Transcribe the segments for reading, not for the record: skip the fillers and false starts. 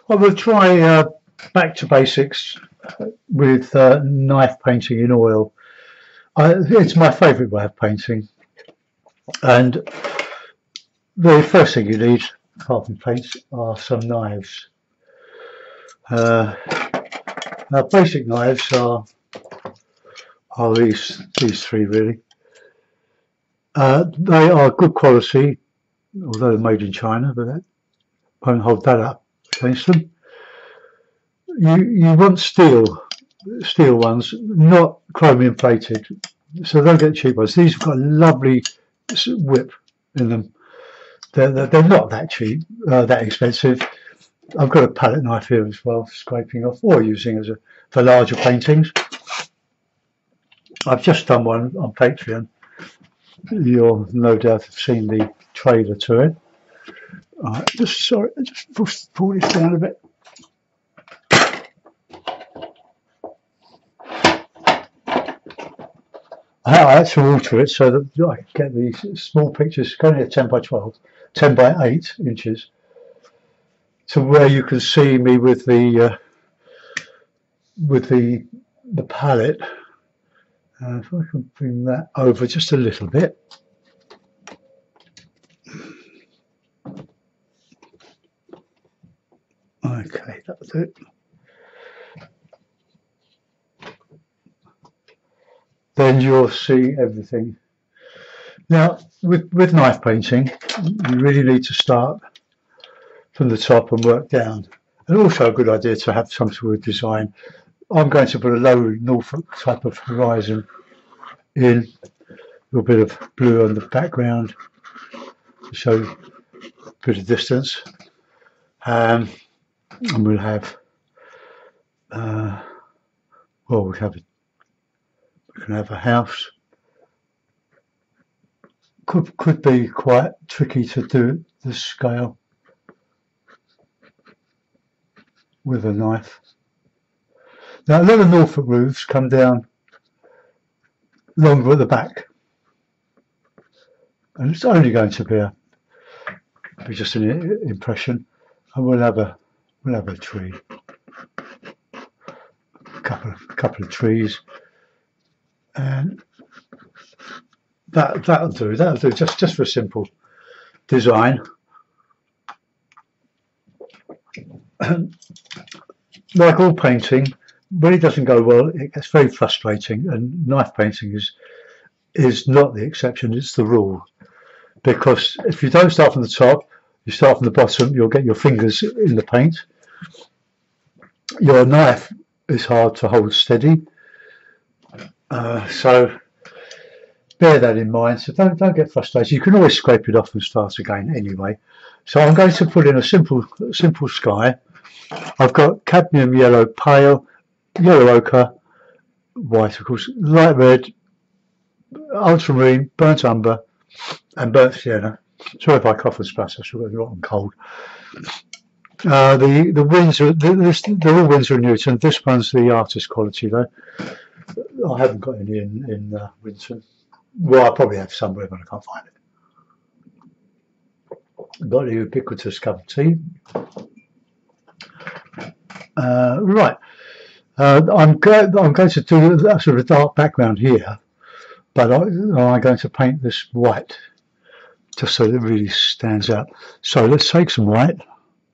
I will try back to basics with knife painting in oil. It's my favourite way of painting, and the first thing you need, apart from paints, are some knives. Now, basic knives are these three really. They are good quality, although they're made in China, but that won't hold that up against them. You want steel ones, not chromium plated, so don't get cheap ones. These have got a lovely whip in them. They're not that cheap, that expensive. I've got a palette knife here as well, scraping off or using as for larger paintings. I've just done one on Patreon. You'll no doubt have seen the trailer to it. Just pull this down a bit. I had to alter it so that I get these small pictures, only 10 by 12, 10 by 8 inches, to where you can see me with the palette. If I can bring that over just a little bit. Okay, that'll do it. Then you'll see everything. Now, with knife painting, you really need to start from the top and work down. And also a good idea to have some sort of design. I'm going to put a low Norfolk type of horizon in, a little bit of blue on the background to show a bit of distance. And we'll have, we can have a house. Could be quite tricky to do the scale with a knife. Now, a lot of Norfolk roofs come down longer at the back, and it's only going to be just an impression. And we'll have a tree, a couple of trees, and that'll do. Just for a simple design. Like all painting, when it doesn't go well, it gets very frustrating, and knife painting is not the exception, it's the rule. Because if you don't start from the top, you start from the bottom, you'll get your fingers in the paint. Your knife is hard to hold steady, so bear that in mind. So don't get frustrated. You can always scrape it off and start again anyway. So I'm going to put in a simple sky. I've got cadmium yellow pale, yellow ochre, white of course, light red, ultramarine, burnt umber, and burnt sienna. Sorry if I cough and splash, I've got a rotten cold. The Windsor, they're all Winsor & Newton. This one's the artist quality though. I haven't got any in Windsor. Well, I probably have somewhere, but I can't find it. Got the ubiquitous cup of tea. Right. I'm going to do a sort of dark background here, but I'm going to paint this white just so that it really stands out. So let's take some white,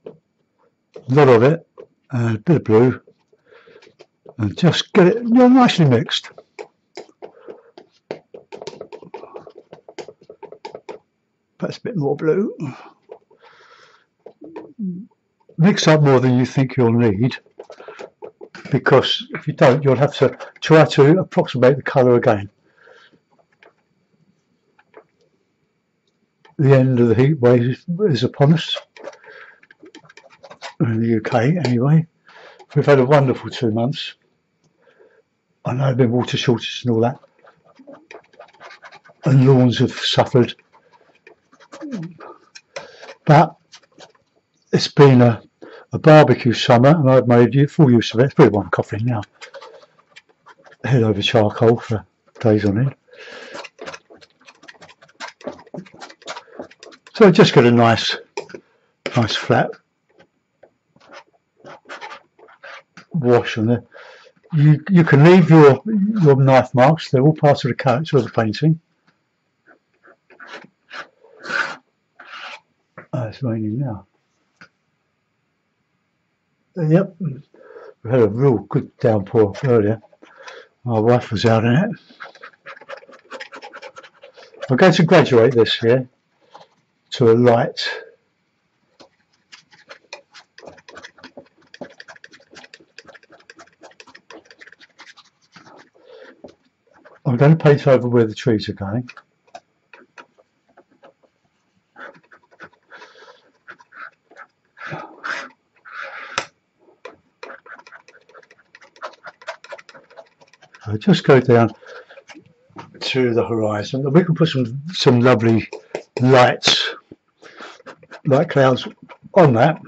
a lot of it, and a bit of blue, and just get it nicely mixed. Perhaps a bit more blue. Mix up more than you think you'll need, because if you don't, you'll have to try to approximate the colour again. The end of the heat wave is upon us, in the UK anyway. We've had a wonderful 2 months. I know there's been water shortages and all that, and lawns have suffered, but it's been a barbecue summer, and I've made full use of it. It's pretty one coughing now. Head over charcoal for days on end. So just get a nice flat wash on there. You can leave your knife marks. They're all part of the character of the painting. Oh, it's raining now. Yep, we had a real good downpour earlier. My wife was out in it. I'm going to graduate this here to a light. I'm going to paint over where the trees are going. So just go down to the horizon, and we can put some lovely lights, light clouds on that.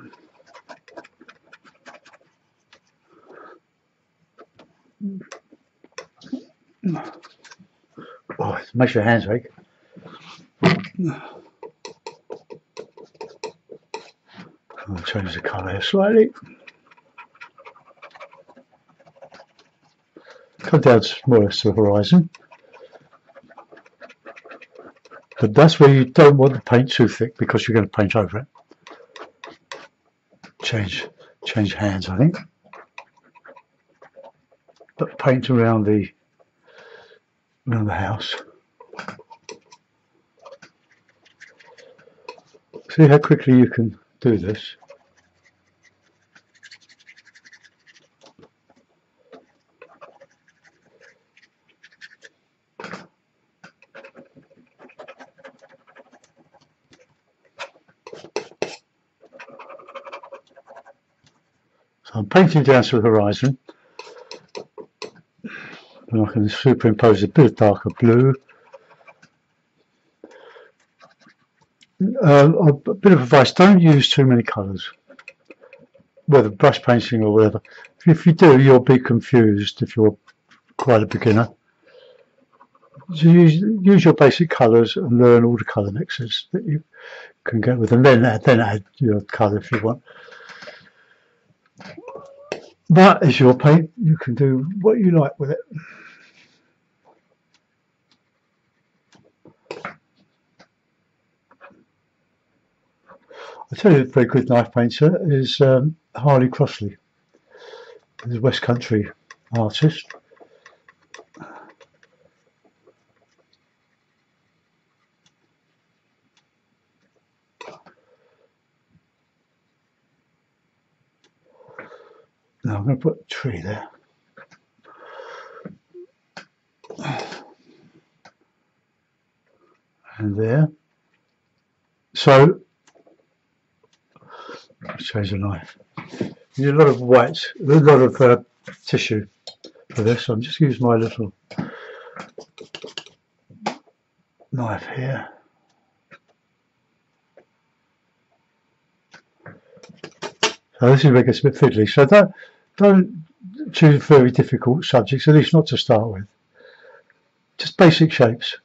Oh, it makes your hands ache. I'll change the colour here slightly. Come down more or less to the horizon. But that's where you don't want the paint too thick because you're going to paint over it. Change hands, I think. But paint around the house. See how quickly you can do this. So I'm painting down to the horizon, and I can superimpose a bit of darker blue. A bit of advice, don't use too many colours, whether brush painting or whatever. If you do, you'll be confused if you're quite a beginner. So use your basic colours and learn all the colour mixes that you can get with them. Then add your colour if you want. But as your paint, you can do what you like with it. I tell you, a very good knife painter is Harley Crossley. He's a West Country artist. Now I'm going to put a tree there. And there. So, let's change the knife. You need a lot of white, a lot of tissue for this. So I'm just using my little knife here. So this is where it gets a bit fiddly. So don't choose very difficult subjects, at least not to start with. Just basic shapes.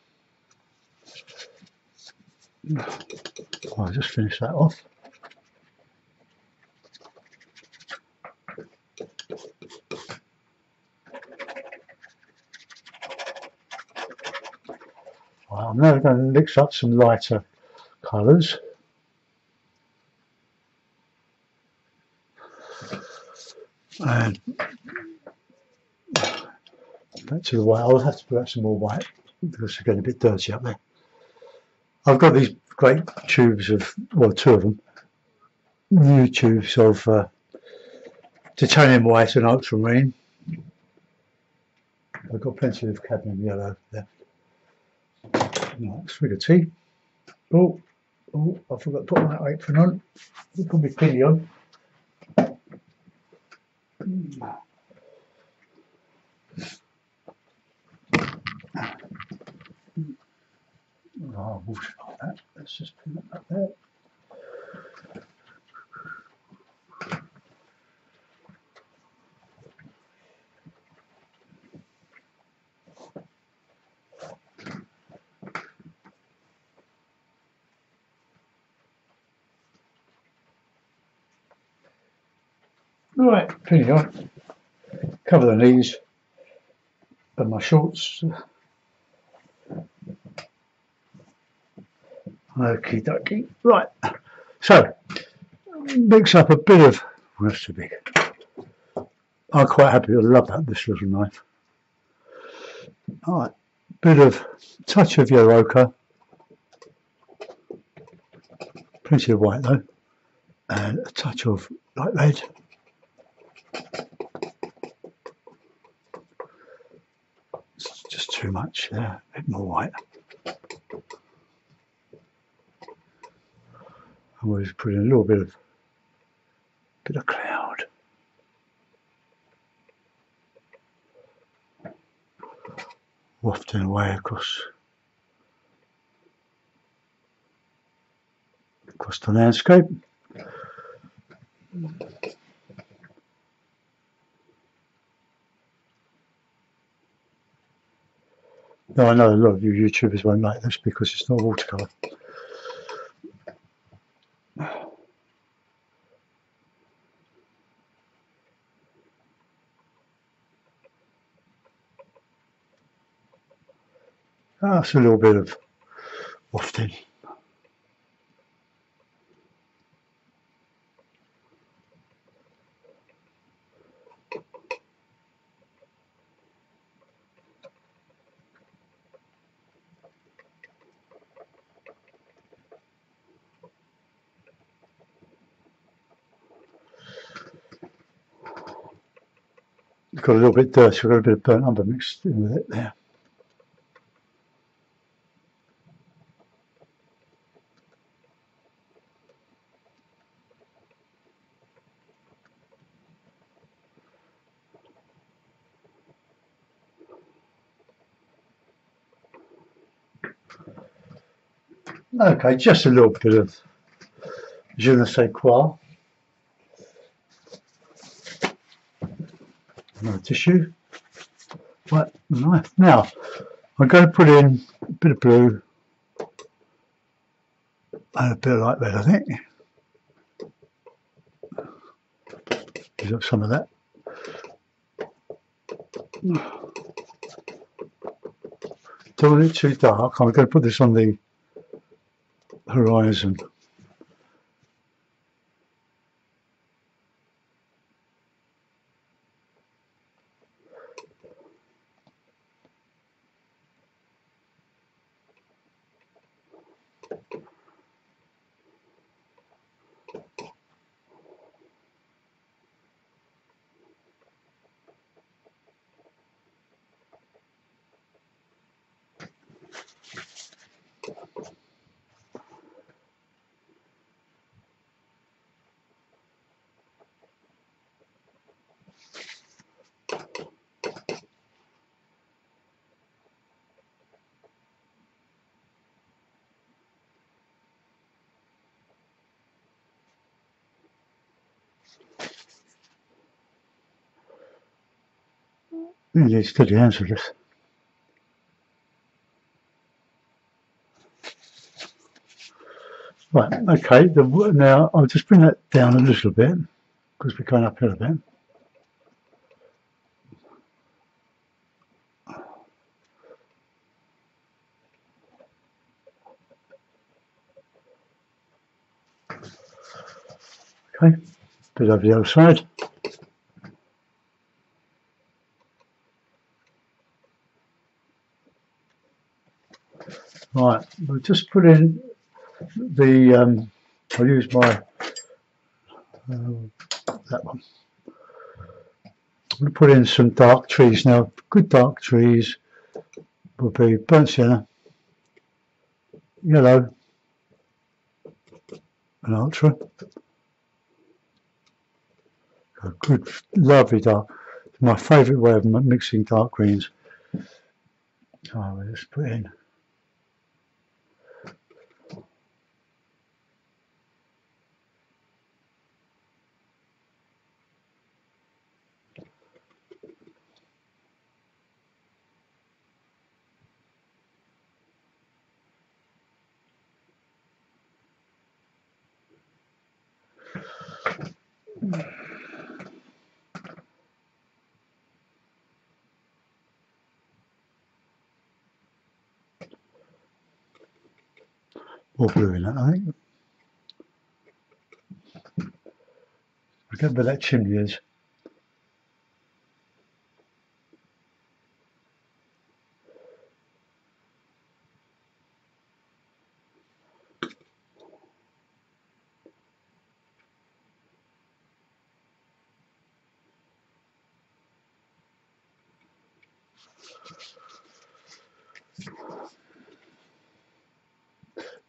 I'll just finish that off. Right, I'm now going to mix up some lighter colours. And back to the white. I'll have to put out some more white because it's getting a bit dirty up there. I've got these great tubes of, well, two of them, new tubes of titanium white and ultramarine. I've got plenty of cadmium yellow there. Right, swig of tea. Oh, I forgot to put my apron on. It could be pinny on. Oh, water like that. Let's just pin it up there. Right, pinny on. cover the knees of my shorts. Okie dokie. Right, so mix up a bit of, well, that's too big. I'm quite happy, I love that, this little knife. Alright, bit of touch of yellow ochre, plenty of white though, and a touch of light red. It's just too much there, a bit more white. And we'll just put in a little bit of cloud. Wafting away across the landscape. Now I know a lot of you YouTubers won't like this because it's not watercolour. That's a little bit of wafting. It's got a little bit dirty, we've got a bit of burnt umber mixed in with it there. Okay, just a little bit of je ne sais quoi. No tissue. Right, knife. Now, I'm going to put in a bit of blue and a bit of light red, I think. Use up some of that. Don't want it too dark. I'm going to put this on the horizon. You need steady hands for this. Right, okay, now I'll just bring that down a little bit because we're going uphill a bit. Okay, bit over the other side. Right, we'll just put in the, I'll use my, that one. I'm going to put in some dark trees now. Good dark trees will be burnt sienna, yellow, and ultra. A good, lovely dark. It's my favourite way of mixing dark greens. So I'll just put in. More blue in that, I think. Look at where that chimney is.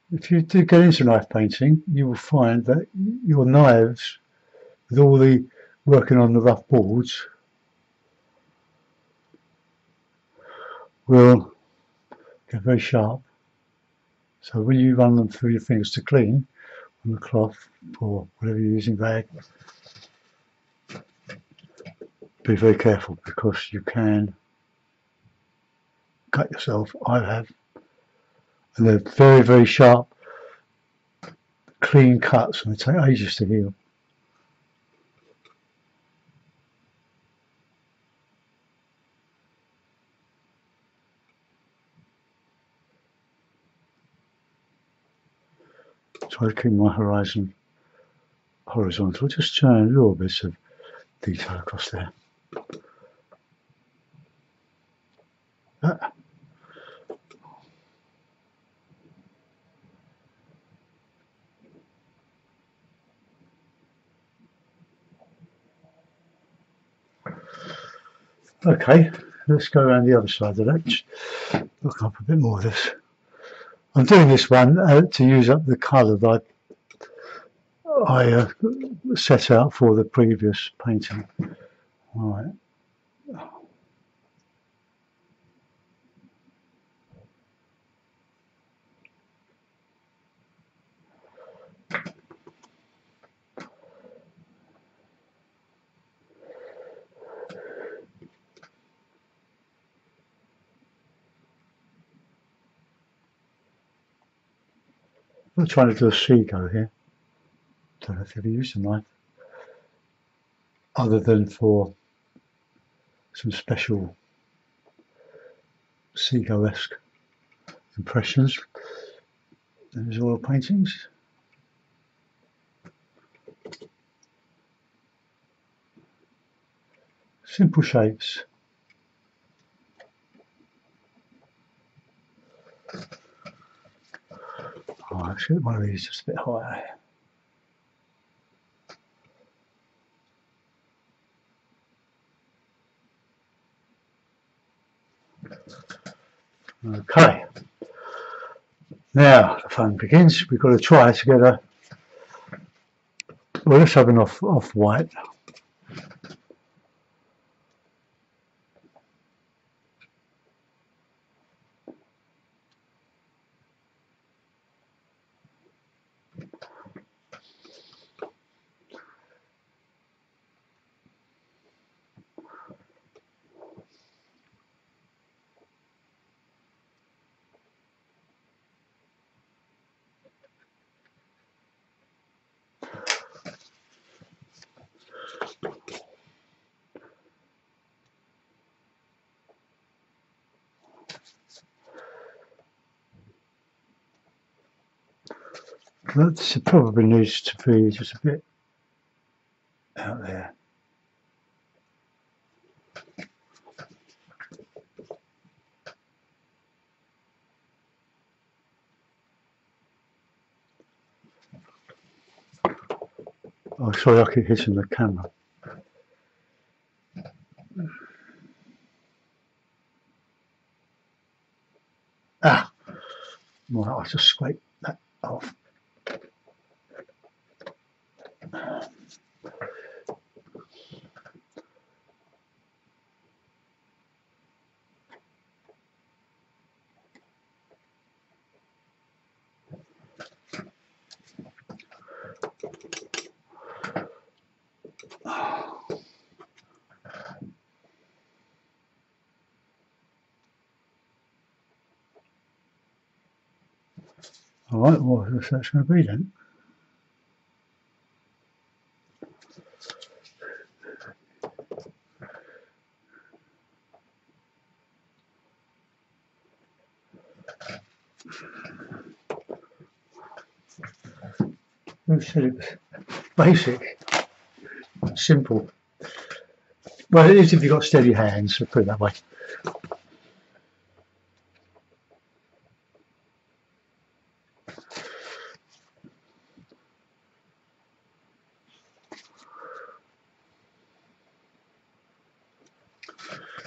If you do get into knife painting, you will find that your knives, with all the working on the rough boards, will get very sharp. So when you run them through your fingers to clean on the cloth or whatever you're using, rag, be very careful because you can cut yourself. I have, and they're very, very sharp, clean cuts, and they take ages to heal. Try to keep my horizon horizontal, just turn little bits of detail across there. Okay, let's go around the other side of that. Look up a bit more of this. I'm doing this one to use up the colour that I set out for the previous painting. All right. I'm trying to do a seagull here. Don't know if you've ever used a knife other than for some special seagull-esque impressions. There's oil paintings. Simple shapes. Oh, let's get one of these just a bit higher. Okay. Now the fun begins. We've got to try together. Well, let's have an off white. That probably needs to be just a bit out there. Oh, sorry, I keep hitting the camera. Ah, right, I'll just scrape that off. All right, well, that's going to be then. Who said it was basic? Simple. Well, it is if you've got steady hands, let's put it that way.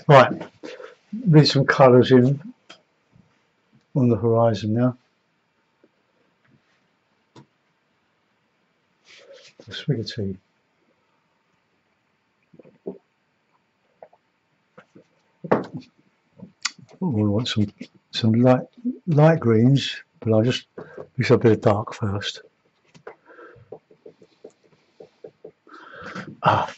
Right, with some colours in on the horizon now. A swig of tea. Oh, we want some light greens, but I'll just mix up a bit of dark first. Ah.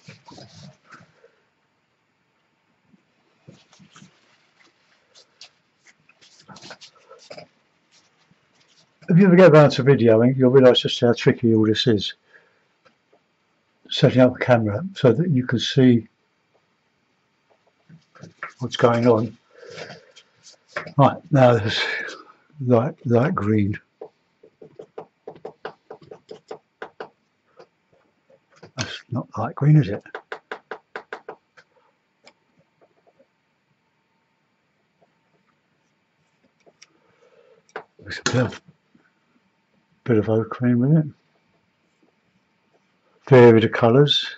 If you ever get around to videoing, you'll realise just how tricky all this is. Setting up the camera so that you can see what's going on. Right, now there's light green. That's not light green, is it? There's a bit of oak cream with it. Vary the colours.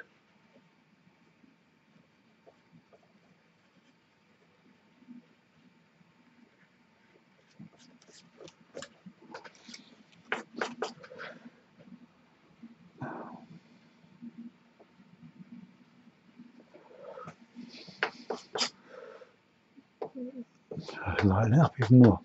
Lighten it up even more.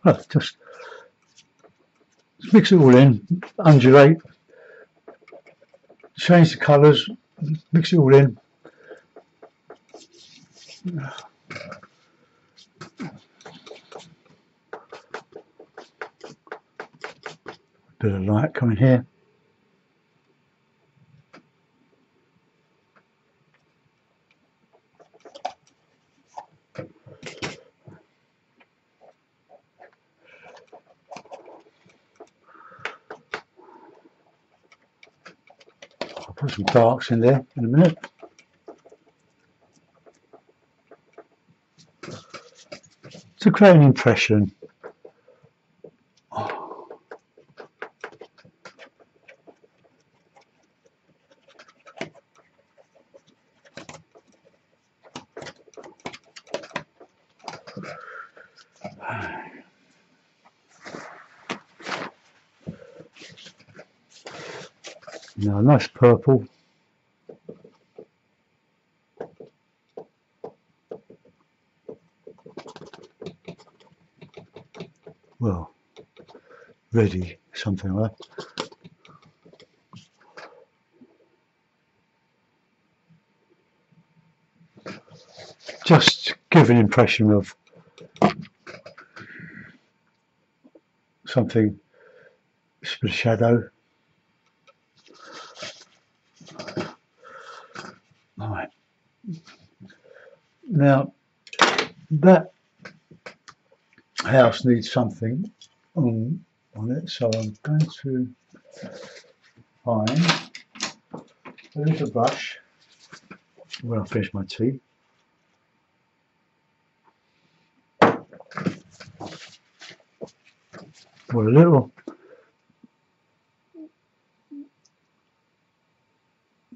Well, just mix it all in, undulate, change the colours, mix it all in. Bit of light coming here. I'll put some darks in there in a minute. To create an impression. Now a nice purple. Well, ready, something like that. Just give an impression of something, a bit of shadow. Right. Now that house needs something on it, so I'm going to find a little brush when I finish my tea. Well, a little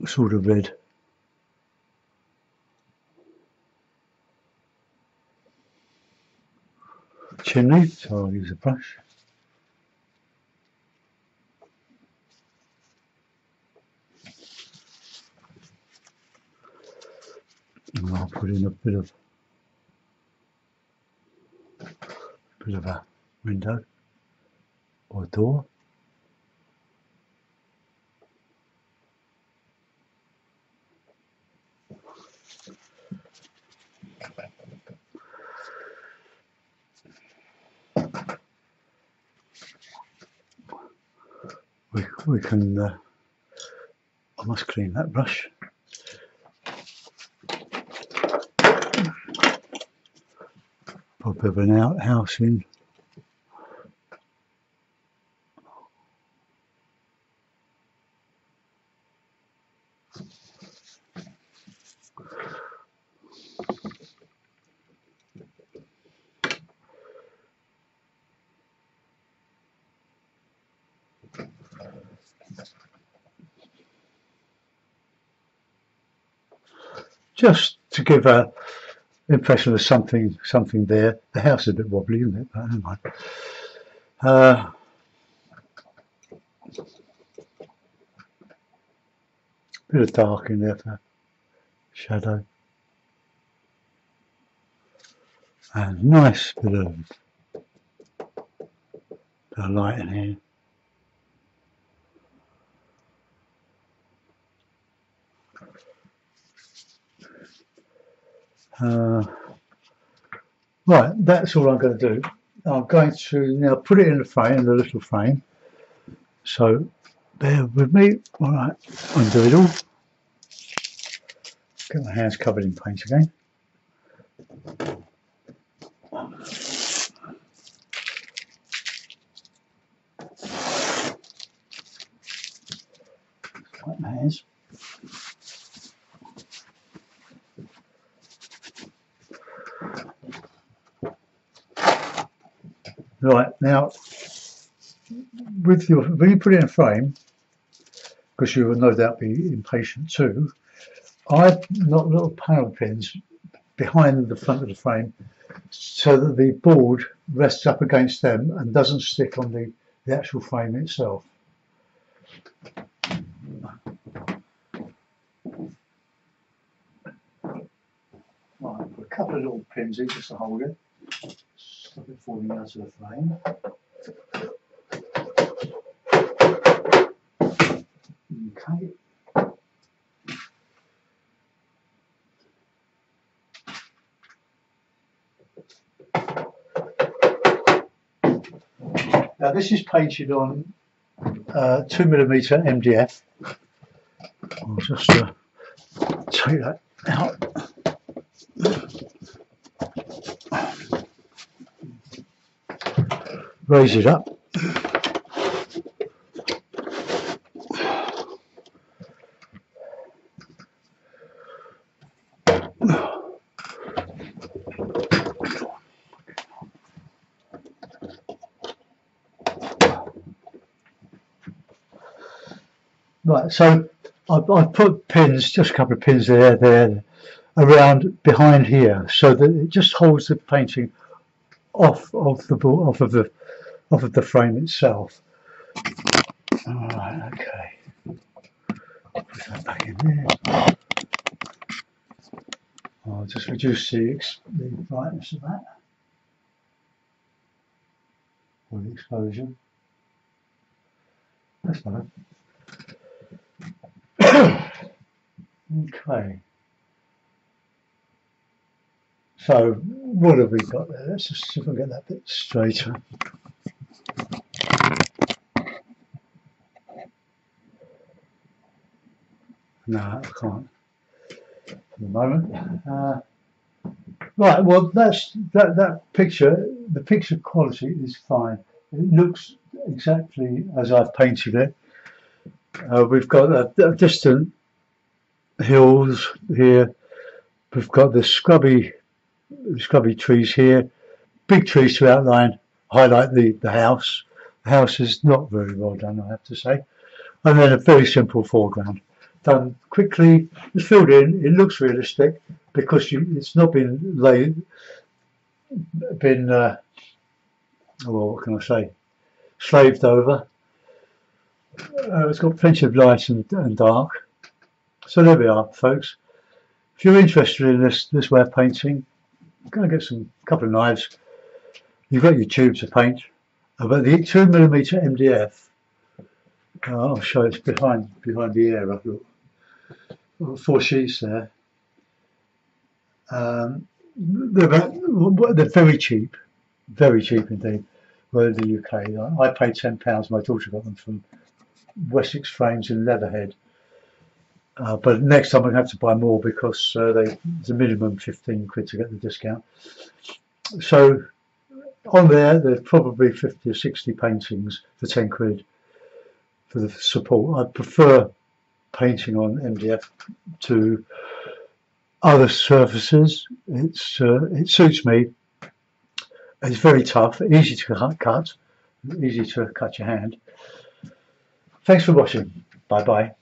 sort of red. Chimney, so I'll use a brush. And I'll put in a bit of a window or door. we can. I must clean that brush. Put a bit of an outhouse in. Just to give a impression of something there. The house is a bit wobbly, isn't it? But never mind. Bit of dark in there for shadow. And nice bit of light in here. Right, that's all I'm going to do. I'm going to now put it in the frame, the little frame. So bear with me. All right, undo it all. Get my hands covered in paint again. Wipe my hands. Right, now when you put it in a frame, because you will no doubt be impatient too, I've knocked little panel pins behind the front of the frame so that the board rests up against them and doesn't stick on the actual frame itself. Right, put a couple of little pins in just to hold it. Stop it falling out of the frame. Okay. Now this is painted on 2mm MDF. I'll just take that out. Raise it up. Right, so I've put pins, just a couple of pins there, around behind here, so that it just holds the painting off of the frame itself. All right, okay. Put that back in there. I'll just reduce the brightness of that, or the exposure. That's better. Okay. So what have we got there? Let's just see if I can get that bit straighter. No, I can't at the moment. Right, well that picture, the picture quality is fine. It looks exactly as I've painted it. We've got a distant hills here. We've got the scrubby trees here, big trees to highlight the house. The house is not very well done, I have to say. And then a very simple foreground, done quickly. It's filled in. It looks realistic because it's not been well, what can I say, slaved over. It's got plenty of light and dark. So there we are, folks. If you're interested in this way of painting, go and get a couple of knives. You've got your tubes of paint, but the 2mm MDF. I'll show it's behind the air. I've got 4 sheets there. They're very cheap indeed. We're in the UK. I paid £10. My daughter got them from Wessex frames in Leatherhead. But next time I'm going to have to buy more because there's a minimum 15 quid to get the discount. So on there's probably 50 or 60 paintings for 10 quid for the support. I prefer painting on MDF to other surfaces. It suits me. It's very tough, easy to cut, easy to cut your hand. Thanks for watching. Bye bye.